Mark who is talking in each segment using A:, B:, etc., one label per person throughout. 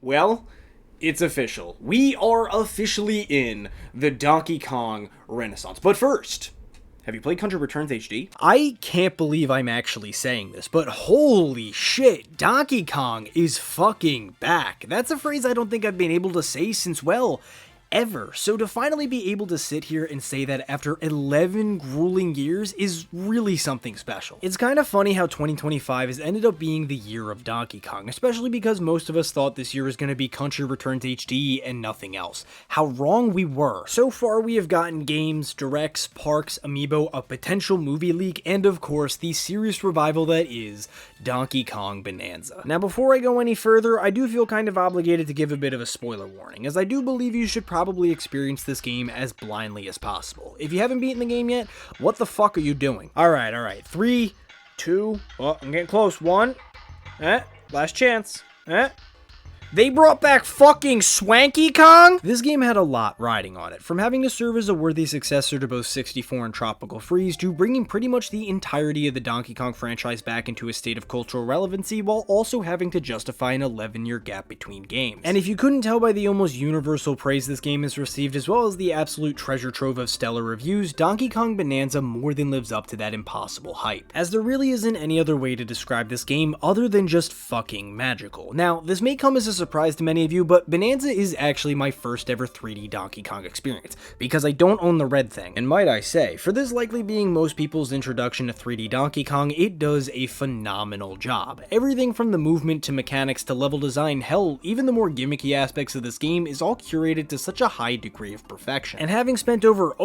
A: Well, it's official. We are officially in the Donkey Kong Renaissance. But first, have you played Country Returns HD? I can't believe I'm actually saying this, but holy shit, Donkey Kong is fucking back. That's a phrase I don't think I've been able to say since, well, ever. So to finally be able to sit here and say that after 11 grueling years is really something special. It's kind of funny how 2025 has ended up being the year of Donkey Kong, especially because most of us thought this year was going to be Country Returns HD and nothing else. How wrong we were. So far we have gotten games, directs, parks, amiibo, a potential movie leak, and of course the serious revival that is Donkey Kong Bananza. Now before I go any further, I do feel kind of obligated to give a bit of a spoiler warning, as I do believe you should probably experience this game as blindly as possible. If you haven't beaten the game yet, what the fuck are you doing? Alright. 3, 2, oh, I'm getting close. 1, last chance. They brought back fucking Swanky Kong? This game had a lot riding on it, from having to serve as a worthy successor to both 64 and Tropical Freeze, to bringing pretty much the entirety of the Donkey Kong franchise back into a state of cultural relevancy, while also having to justify an 11-year gap between games. And if you couldn't tell by the almost universal praise this game has received, as well as the absolute treasure trove of stellar reviews, Donkey Kong Bananza more than lives up to that impossible hype, as there really isn't any other way to describe this game other than just fucking magical. Now, this may come as a surprise to many of you, but Bonanza is actually my first ever 3D Donkey Kong experience, because I don't own the red thing. And might I say, for this likely being most people's introduction to 3D Donkey Kong, it does a phenomenal job. Everything from the movement to mechanics to level design, hell, even the more gimmicky aspects of this game is all curated to such a high degree of perfection. And having spent over,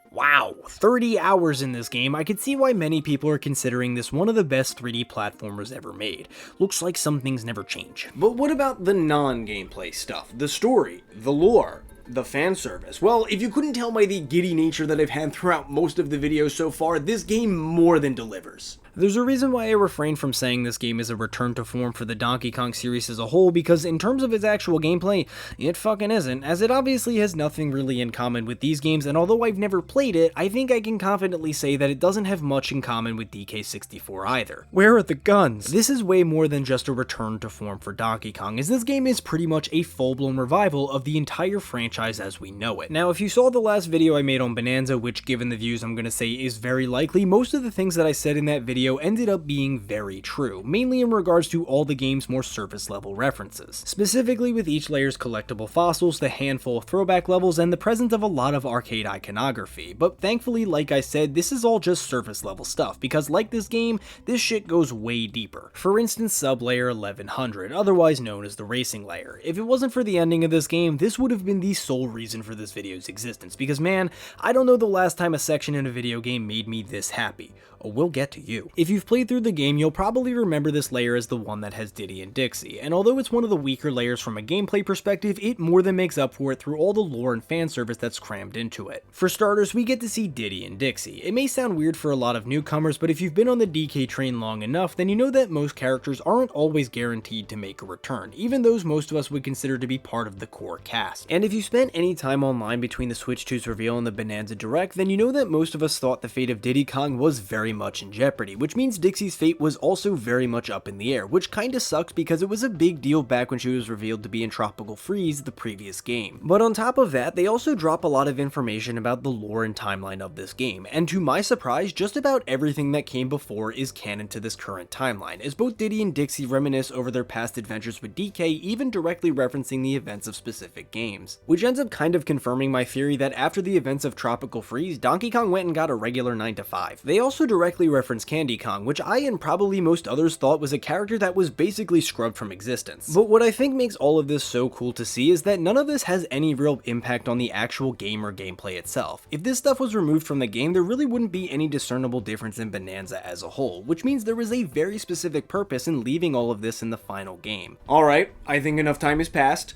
A: wow, 30 hours in this game, I could see why many people are considering this one of the best 3D platformers ever made. Looks like some things never change. But what about the non-gameplay stuff? The story, the lore, the fan service? Well, if you couldn't tell by the giddy nature that I've had throughout most of the videos so far, this game more than delivers. There's a reason why I refrain from saying this game is a return to form for the Donkey Kong series as a whole, because in terms of its actual gameplay, it fucking isn't, as it obviously has nothing really in common with these games, and although I've never played it, I think I can confidently say that it doesn't have much in common with DK64 either. Where are the guns? This is way more than just a return to form for Donkey Kong, as this game is pretty much a full-blown revival of the entire franchise as we know it. Now, if you saw the last video I made on Bonanza, which given the views I'm gonna say is very likely, most of the things that I said in that video ended up being very true, mainly in regards to all the game's more surface level references. Specifically with each layer's collectible fossils, the handful of throwback levels, and the presence of a lot of arcade iconography. But thankfully, like I said, this is all just surface level stuff, because like this game, this shit goes way deeper. For instance, sub-layer 1100, otherwise known as the racing layer. If it wasn't for the ending of this game, this would have been the sole reason for this video's existence, because man, I don't know the last time a section in a video game made me this happy. Oh, we'll get to you. If you've played through the game, you'll probably remember this layer as the one that has Diddy and Dixie, and although it's one of the weaker layers from a gameplay perspective, it more than makes up for it through all the lore and fan service that's crammed into it. For starters, we get to see Diddy and Dixie. It may sound weird for a lot of newcomers, but if you've been on the DK train long enough, then you know that most characters aren't always guaranteed to make a return, even those most of us would consider to be part of the core cast. And if you spent any time online between the Switch 2's reveal and the Bonanza Direct, then you know that most of us thought the fate of Diddy Kong was very much in jeopardy, which means Dixie's fate was also very much up in the air, which kinda sucks because it was a big deal back when she was revealed to be in Tropical Freeze, the previous game. But on top of that, they also drop a lot of information about the lore and timeline of this game, and to my surprise, just about everything that came before is canon to this current timeline, as both Diddy and Dixie reminisce over their past adventures with DK, even directly referencing the events of specific games. Which ends up kind of confirming my theory that after the events of Tropical Freeze, Donkey Kong went and got a regular 9 to 5. They also directly reference Candy Kong, which I and probably most others thought was a character that was basically scrubbed from existence. But what I think makes all of this so cool to see is that none of this has any real impact on the actual game or gameplay itself. If this stuff was removed from the game, there really wouldn't be any discernible difference in Bonanza as a whole, which means there was a very specific purpose in leaving all of this in the final game. Alright, I think enough time has passed.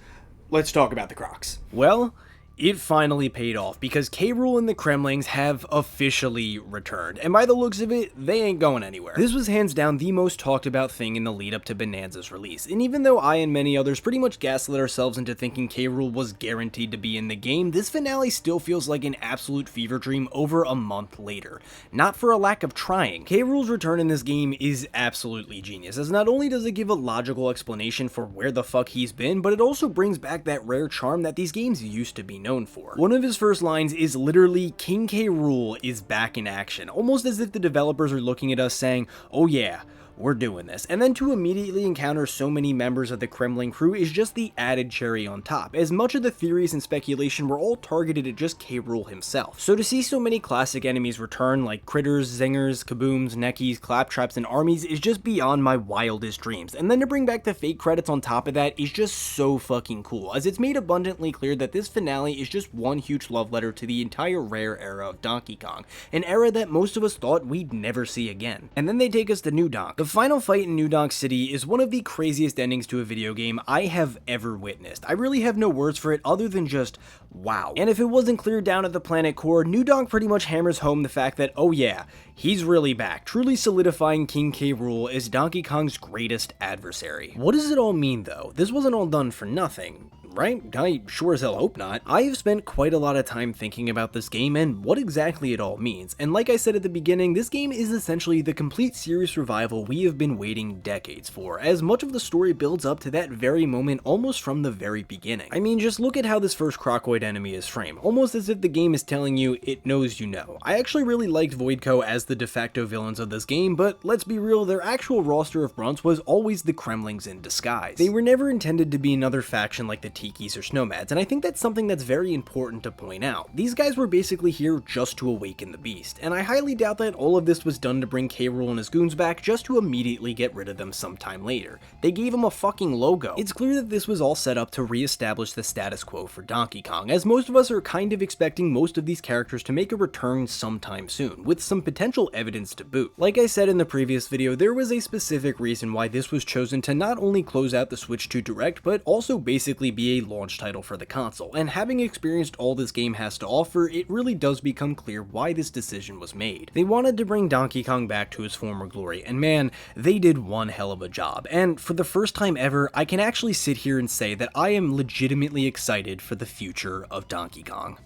A: Let's talk about the Crocs. Well, It finally paid off because K. Rool and the Kremlings have officially returned, and by the looks of it, they ain't going anywhere. This was hands down the most talked about thing in the lead up to Bonanza's release, and even though I and many others pretty much gaslit ourselves into thinking K. Rool was guaranteed to be in the game, this finale still feels like an absolute fever dream over a month later. Not for a lack of trying. K. Rool's return in this game is absolutely genius, as not only does it give a logical explanation for where the fuck he's been, but it also brings back that rare charm that these games used to be known for. One of his first lines is literally, "King K. Rool is back in action," almost as if the developers are looking at us saying, "Oh yeah, we're doing this." And then to immediately encounter so many members of the Kremling crew is just the added cherry on top, as much of the theories and speculation were all targeted at just K. Rool himself. So to see so many classic enemies return, like critters, zingers, kabooms, neckies, claptraps, and armies, is just beyond my wildest dreams. And then to bring back the fake credits on top of that is just so fucking cool, as it's made abundantly clear that this finale is just one huge love letter to the entire Rare era of Donkey Kong, an era that most of us thought we'd never see again. And then they take us to New Donk. The final fight in New Donk City is one of the craziest endings to a video game I have ever witnessed. I really have no words for it other than just wow. And if it wasn't clear down at the planet core, New Donk pretty much hammers home the fact that, oh yeah, he's really back, truly solidifying King K. Rool as Donkey Kong's greatest adversary. What does it all mean though? This wasn't all done for nothing, right? I sure as hell hope not. I have spent quite a lot of time thinking about this game and what exactly it all means, and like I said at the beginning, this game is essentially the complete series revival we have been waiting decades for, as much of the story builds up to that very moment almost from the very beginning. I mean, just look at how this first Crocoid enemy is framed, almost as if the game is telling you it knows you know. I actually really liked Voidco as the de facto villains of this game, but let's be real, their actual roster of grunts was always the Kremlings in disguise. They were never intended to be another faction like the Tikis or Snowmads, and I think that's something that's very important to point out. These guys were basically here just to awaken the beast, and I highly doubt that all of this was done to bring K. Rool and his goons back just to immediately get rid of them sometime later. They gave him a fucking logo. It's clear that this was all set up to re-establish the status quo for Donkey Kong, as most of us are kind of expecting most of these characters to make a return sometime soon, with some potential evidence to boot. Like I said in the previous video, there was a specific reason why this was chosen to not only close out the Switch 2 Direct, but also basically be a launch title for the console, and having experienced all this game has to offer, it really does become clear why this decision was made. They wanted to bring Donkey Kong back to his former glory, and man, they did one hell of a job, and for the first time ever, I can actually sit here and say that I am legitimately excited for the future of Donkey Kong.